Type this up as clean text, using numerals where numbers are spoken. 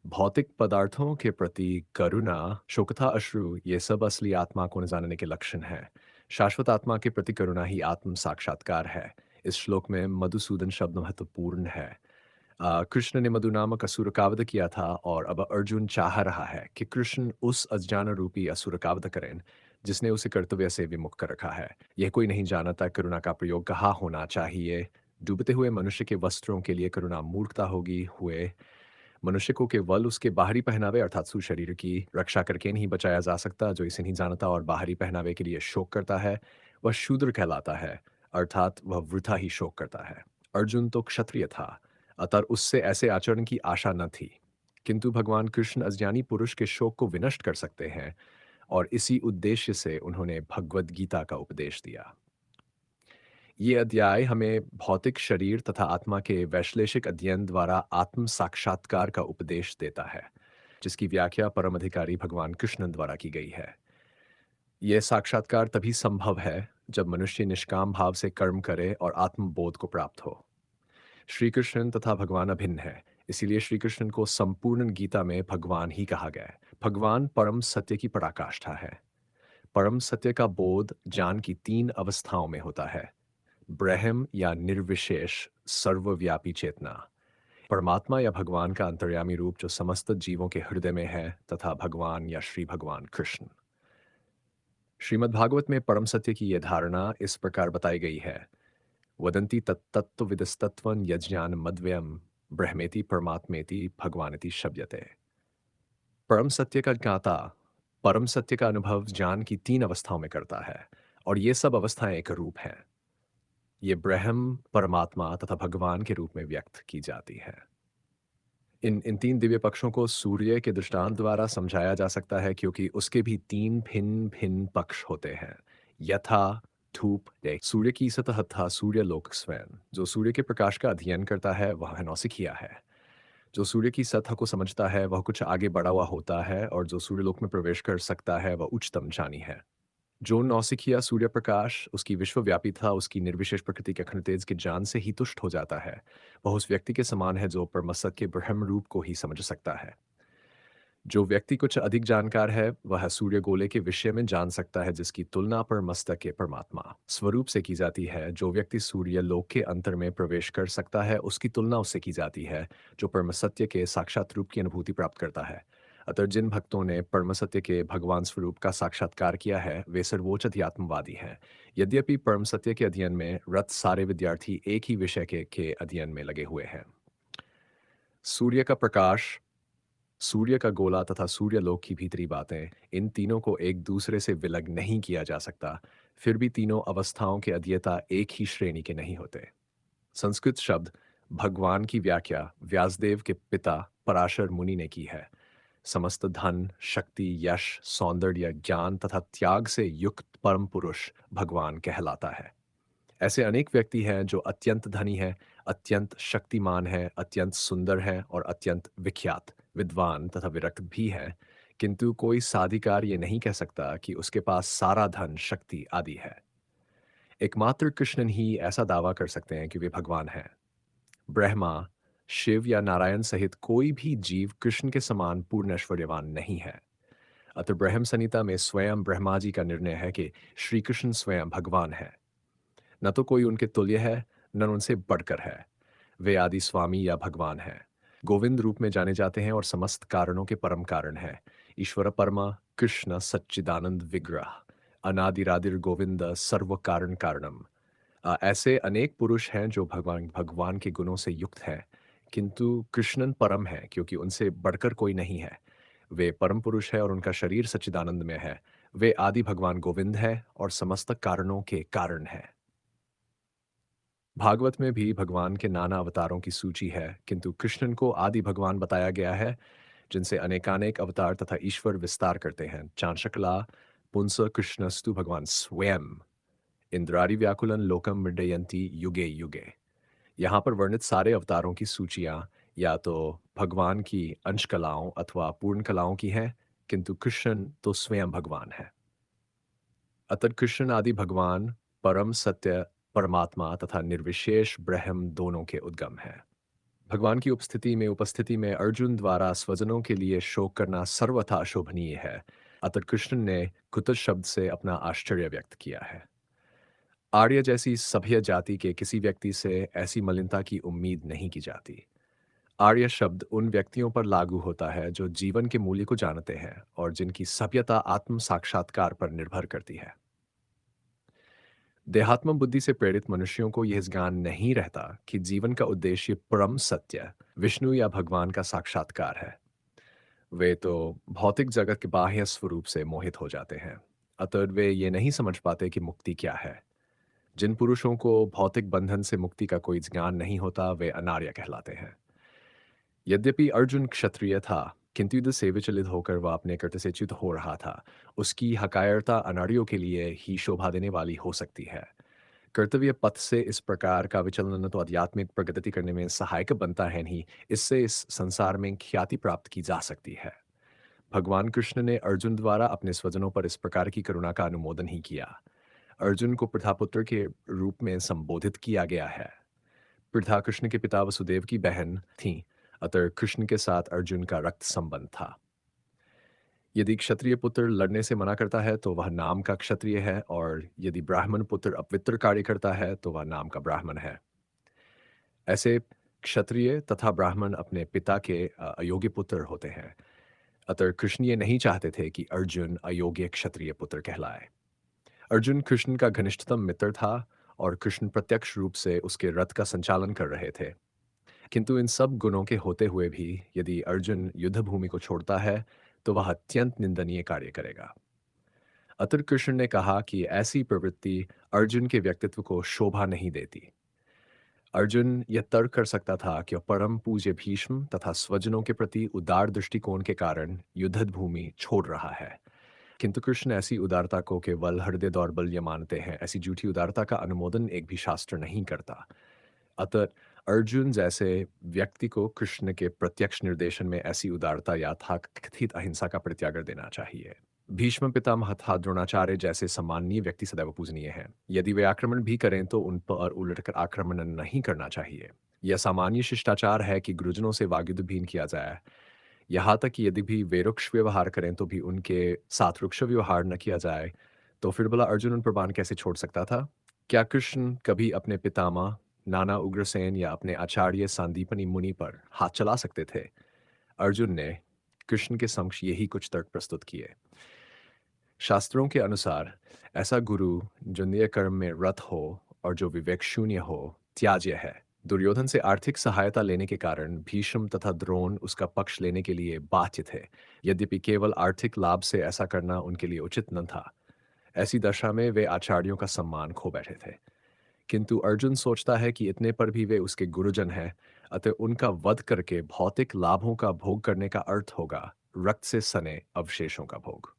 भौतिक पदार्थों के प्रति करुणा, शोकथा अश्रु ये सब असली आत्मा को न जानने के लक्षण हैं। शाश्वत आत्मा के प्रति करुणा ही आत्म साक्षात्कार है। इस श्लोक में मधुसूदन शब्द महत्वपूर्ण है। कृष्ण ने मधु नामक असुर का वध किया था और अब अर्जुन चाह रहा है कि कृष्ण उस अज्ञान रूपी असुर का वध करें, जिसने उसे कर्तव्य से विमुख कर रखा है। यह कोई नहीं जानता करुणा का प्रयोग कहाँ होना चाहिए। डूबते हुए मनुष्य के वस्त्रों के लिए करुणा मूर्खता होगी हुए मनुष्य को केवल उसके बाहरी पहनावे अर्थात शरीर की रक्षा करके नहीं बचाया जा सकता। जो इसे नहीं जानता और बाहरी पहनावे के लिए शोक करता है, वह शूद्र कहलाता है, अर्थात वह वृथा ही शोक करता है। अर्जुन तो क्षत्रिय था, अतः उससे ऐसे आचरण की आशा न थी। किंतु भगवान कृष्ण अज्ञानी पुरुष के शोक को विनष्ट कर सकते हैं और इसी उद्देश्य से उन्होंने भगवद गीता का उपदेश दिया। ये अध्याय हमें भौतिक शरीर तथा आत्मा के वैश्लेषिक अध्ययन द्वारा आत्म साक्षात्कार का उपदेश देता है, जिसकी व्याख्या परम अधिकारी भगवान कृष्ण द्वारा की गई है। यह साक्षात्कार तभी संभव है जब मनुष्य निष्काम भाव से कर्म करे और आत्मबोध को प्राप्त हो। श्री कृष्ण तथा भगवान अभिन्न है, इसीलिए श्री कृष्ण को संपूर्ण गीता में भगवान ही कहा गया है। भगवान परम सत्य की पराकाष्ठा है। परम सत्य का बोध ज्ञान की तीन अवस्थाओं में होता है: ब्रह्म या निर्विशेष सर्वव्यापी चेतना, परमात्मा या भगवान का अंतर्यामी रूप जो समस्त जीवों के हृदय में है, तथा भगवान या श्री भगवान कृष्ण। श्रीमद् भागवत में परम सत्य की यह धारणा इस प्रकार बताई गई है: वदंती तत्तत्त्वविदस्तत्त्वं यज्ञान मद्वयम ब्रह्मेति परमात्मेति भगवानिति शब्यते। परम सत्य का ज्ञाता परम सत्य का अनुभव ज्ञान की तीन अवस्थाओं में करता है, और ये सब अवस्थाएं एक रूप हैं। ये ब्रह्म, परमात्मा तथा भगवान के रूप में व्यक्त की जाती है। इन तीन दिव्य पक्षों को सूर्य के दृष्टांत द्वारा समझाया जा सकता है, क्योंकि उसके भी तीन भिन्न भिन्न पक्ष होते हैं। यथा धूप दे सूर्य की सतह था सूर्य लोक स्वयं। जो सूर्य के प्रकाश का अध्ययन करता है वह नौसिखिया है। जो सूर्य की सतह को समझता है वह कुछ आगे बढ़ा हुआ होता है, और जो सूर्यलोक में प्रवेश कर सकता है वह उच्चतम ज्ञानी है। जो नौसिखिया सूर्य प्रकाश उसकी विश्वव्यापी था, उसकी निर्विशेष प्रकृति के अखंड तेज के ज्ञान से ही तुष्ट हो जाता है। वह उस व्यक्ति के समान है जो परमसत के ब्रह्म रूप को ही समझ सकता है। जो व्यक्ति कुछ अधिक जानकार है वह सूर्य गोले के विषय में जान सकता है, जिसकी तुलना पर मस्तक के परमात्मा स्वरूप से की जाती है। जो व्यक्ति सूर्य लोक के अंतर में प्रवेश कर सकता है उसकी तुलना उससे की जाती है, जो परम सत्य के साक्षात रूप की अनुभूति प्राप्त करता है। अतः जिन भक्तों ने परम सत्य के भगवान स्वरूप का साक्षात्कार किया है वे सर्वोच्च अध्यात्मवादी हैं। यद्यपि परम सत्य के अध्ययन में रत सारे विद्यार्थी एक ही विषय के अध्ययन में लगे हुए हैं। सूर्य का प्रकाश, सूर्य का गोला तथा सूर्यलोक की भीतरी बातें, इन तीनों को एक दूसरे से विलग नहीं किया जा सकता। फिर भी तीनों अवस्थाओं के अध्येता एक ही श्रेणी के नहीं होते। संस्कृत शब्द भगवान की व्याख्या व्यासदेव के पिता पराशर मुनि ने की है। समस्त धन, शक्ति, यश, सौंदर्य, ज्ञान तथा त्याग से युक्त परम पुरुष भगवान कहलाता है। ऐसे अनेक व्यक्ति हैं जो अत्यंत धनी हैं, अत्यंत शक्तिमान हैं, अत्यंत सुंदर हैं और अत्यंत विख्यात, विद्वान तथा विरक्त भी हैं, किंतु कोई साधिकार ये नहीं कह सकता कि उसके पास सारा धन, शक्ति आदि है। एकमात्र कृष्ण ही ऐसा दावा कर सकते हैं कि वे भगवान हैं। ब्रह्मा, शिव या नारायण सहित कोई भी जीव कृष्ण के समान पूर्ण ऐश्वर्यवान नहीं है। अतः ब्रह्म संहिता में स्वयं ब्रह्मा जी का निर्णय है कि श्री कृष्ण स्वयं भगवान है। न तो कोई उनके तुल्य है, न उनसे बढ़कर है। वे आदि स्वामी या भगवान हैं। गोविंद रूप में जाने जाते हैं और समस्त कारणों के परम कारण हैं। ईश्वर परमा कृष्ण सच्चिदानंद विग्रह अनादिरादिर गोविंद सर्व कारण कारणम। ऐसे अनेक पुरुष हैं जो भगवान भगवान के गुणों से युक्त हैं, किंतु कृष्णन परम है क्योंकि उनसे बढ़कर कोई नहीं है। वे परम पुरुष है और उनका शरीर सच्चिदानंद में है। वे आदि भगवान गोविंद है और समस्त कारणों के कारण है। भागवत में भी भगवान के नाना अवतारों की सूची है, किंतु कृष्णन को आदि भगवान बताया गया है, जिनसे अनेकानेक अवतार तथा ईश्वर विस्तार करते हैं। चांशकला पुंस कृष्णस्तु भगवान स्वयं इंद्रारि व्याकुलन लोकम मृडयंती युगे युगे। यहाँ पर वर्णित सारे अवतारों की सूचियाँ या तो भगवान की अंश कलाओं अथवा पूर्ण कलाओं की हैं, किंतु कृष्ण तो स्वयं भगवान है। अतः कृष्ण आदि भगवान परम सत्य परमात्मा तथा निर्विशेष ब्रह्म दोनों के उद्गम है। भगवान की उपस्थिति में अर्जुन द्वारा स्वजनों के लिए शोक करना सर्वथा अशोभनीय है। अतः कृष्ण ने कुतज शब्द से अपना आश्चर्य व्यक्त किया है। आर्य जैसी सभ्य जाति के किसी व्यक्ति से ऐसी मलिनता की उम्मीद नहीं की जाती। आर्य शब्द उन व्यक्तियों पर लागू होता है जो जीवन के मूल्य को जानते हैं और जिनकी सभ्यता आत्म साक्षात्कार पर निर्भर करती है। देहात्म बुद्धि से प्रेरित मनुष्यों को यह ज्ञान नहीं रहता कि जीवन का उद्देश्य परम सत्य, विष्णु या भगवान का साक्षात्कार है। वे तो भौतिक जगत के बाह्य स्वरूप से मोहित हो जाते हैं। अतः वे ये नहीं समझ पाते कि मुक्ति क्या है। जिन पुरुषों को भौतिक बंधन से मुक्ति का कोई ज्ञान नहीं होता, वे अनार्य कहलाते हैं। यद्यपि अर्जुन क्षत्रिय था, किंतु युद्ध से विचलित होकर वह अपने कर्तव्य से च्युत हो रहा था। उसकी हकायरता अनार्यों के लिए ही शोभा देने वाली हो सकती है। कर्तव्य पथ से इस प्रकार का विचलन तो आध्यात्मिक प्रगति करने में सहायक बनता है नहीं, इससे इस संसार में ख्याति प्राप्त की जा सकती है। भगवान कृष्ण ने अर्जुन द्वारा अपने स्वजनों पर इस प्रकार की करुणा का अनुमोदन ही किया। अर्जुन को प्रथापुत्र के रूप में संबोधित किया गया है। प्रथा कृष्ण के पिता वसुदेव की बहन थी, अतः कृष्ण के साथ अर्जुन का रक्त संबंध था। यदि क्षत्रिय पुत्र लड़ने से मना करता है तो वह नाम का क्षत्रिय है, और यदि ब्राह्मण पुत्र अपवित्र कार्य करता है तो वह नाम का ब्राह्मण है। ऐसे क्षत्रिय तथा ब्राह्मण अपने पिता के अयोग्य पुत्र होते हैं। अतः कृष्ण ये नहीं चाहते थे कि अर्जुन अयोग्य क्षत्रिय पुत्र कहलाए। अर्जुन कृष्ण का घनिष्ठतम मित्र था और कृष्ण प्रत्यक्ष रूप से उसके रथ का संचालन कर रहे थे। किंतु इन सब गुणों के होते हुए भी यदि अर्जुन युद्ध भूमि को छोड़ता है तो वह अत्यंत निंदनीय कार्य करेगा। अतः कृष्ण ने कहा कि ऐसी प्रवृत्ति अर्जुन के व्यक्तित्व को शोभा नहीं देती। अर्जुन यह तर्क कर सकता था कि वह परम पूज्य भीष्म तथा स्वजनों के प्रति उदार दृष्टिकोण के कारण युद्ध भूमि छोड़ रहा है। किंतु कृष्ण ऐसी उदारता को केवल हृदय दौर्बल्य मानते हैं। ऐसी झूठी उदारता का अनुमोदन एक भी शास्त्र नहीं करता। अतः अर्जुन जैसे व्यक्ति को कृष्ण के प्रत्यक्ष निर्देशन में ऐसी उदारता या कथित अहिंसा का परित्याग देना चाहिए। भीष्म पितामह तथा द्रोणाचार्य जैसे सम्माननीय व्यक्ति सदैव पूजनीय हैं। यदि वे आक्रमण भी करें तो उन पर उलटकर आक्रमण नहीं करना चाहिए। यह सामान्य शिष्टाचार है कि गुरुजनों से वाग्युद्ध भी किया जाए। यहाँ तक कि यदि भी वे रुक्ष व्यवहार करें तो भी उनके साथ रुक्ष व्यवहार न किया जाए। तो फिर भला अर्जुन उन पर बाण कैसे छोड़ सकता था? क्या कृष्ण कभी अपने पितामह नाना उग्रसेन या अपने आचार्य सांदीपनि मुनि पर हाथ चला सकते थे? अर्जुन ने कृष्ण के समक्ष यही कुछ तर्क प्रस्तुत किए। शास्त्रों के अनुसार ऐसा गुरु जो निय कर्म में रत हो और जो विवेक शून्य हो, त्याज्य है। दुर्योधन से आर्थिक सहायता लेने के कारण भीष्म तथा द्रोण उसका पक्ष लेने के लिए बाध्य थे। यद्यपि केवल आर्थिक लाभ से ऐसा करना उनके लिए उचित न था। ऐसी दशा में वे आचार्यों का सम्मान खो बैठे थे। किंतु अर्जुन सोचता है कि इतने पर भी वे उसके गुरुजन हैं, अतः उनका वध करके भौतिक लाभों का भोग करने का अर्थ होगा रक्त से सने अवशेषों का भोग।